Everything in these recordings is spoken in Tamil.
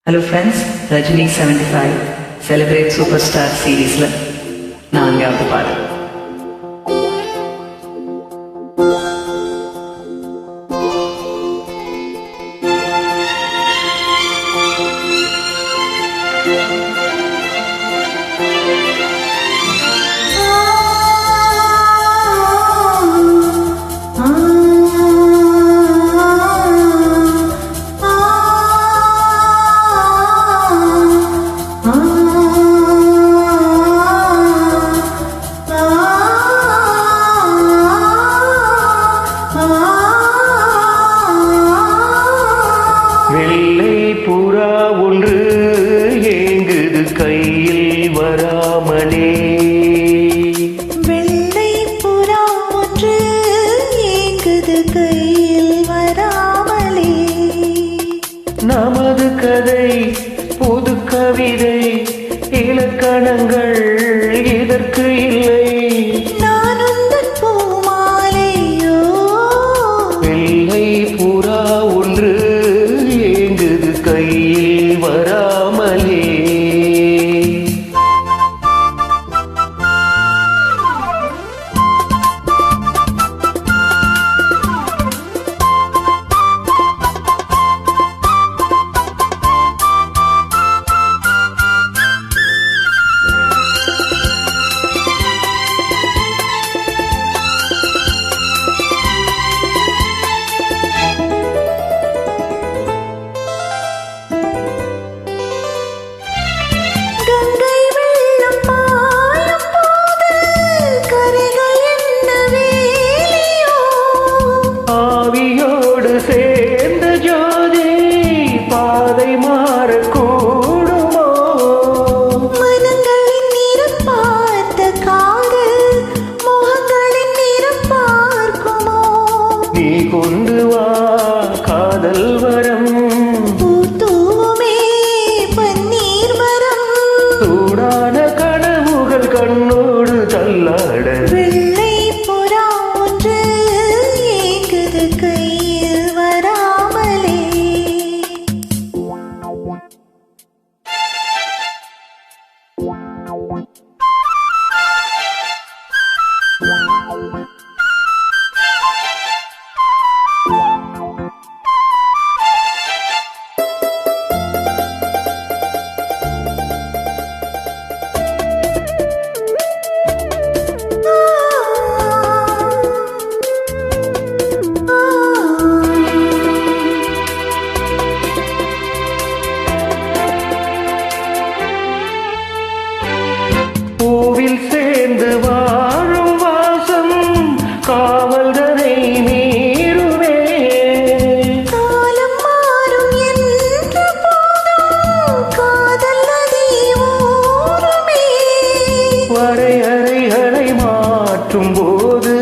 Hello friends, Rajini 75 Celebrate Superstar Series la நான்காவது பாடல். வெள்ளை புறா ஒன்று ஏங்குது கையில் வராமலே. வெள்ளை புறா ஒன்று ஏங்குது கையில் வராமலே. நமது கதை புது கவிதை, இலக்கணங்கள் இதற்கு இல்லை. நான் உந்தன் பூமாலையோ. வெள்ளை புறா ஒன்று ஏங்குது கையில் வராமலே. கங்கை வெள்ளம் பாயும் போது கரைகள் என்ன வேலியோ. ஆவியோடு சேர்ந்த ஜோதி பாதை மாறக்கூடுமோ. மனங்களின் நிறம் பார்த்த காதல் முகங்களின் நிறம் பார்க்குமோ. நீ கொண்டு வா காதல் வரம், பூத்தூமே பன்னீர் மரம். சூடான கனவுகள் கண்ணோடு தள்ளாட. வெள்ளை புறா ஒன்று ஏங்குது கையில் வராமலே. பூவில் சேர்ந்து வாழும் வாசம் காவல்தனை மீறுமே. காலம் மாறும் என்ற போதும் காதல் நதி ஊறுமே. வரையறைகளை மாற்றும் போது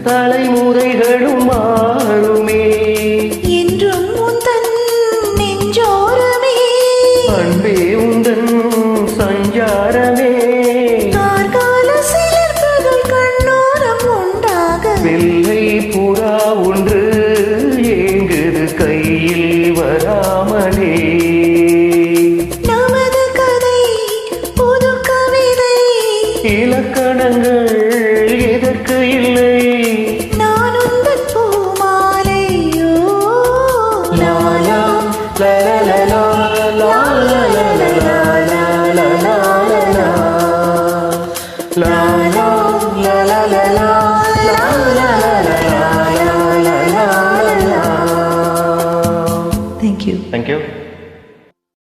தலைமுறைகளும் மாறுமே. என்றும் உந்தன் நெஞ்சோரமே. அன்பே உந்தன் சஞ்சாரமே. கார்கால சிலிர்ப்புகள் கண்ணோரம் உண்டாக. வெள்ளை புறா ஒன்று ஏங்குது கையில் வராமலே. நமது கதை புது கவிதை, இலக்கணங்கள் எதற்கு இல்லை. நான் உந்தன் பூமாலையோ. Lala லலலலா, லாலலலலா, லாலலலலா. Lala லலலலா, லாலலலலா, லாலலலலா. Thank you. Thank you.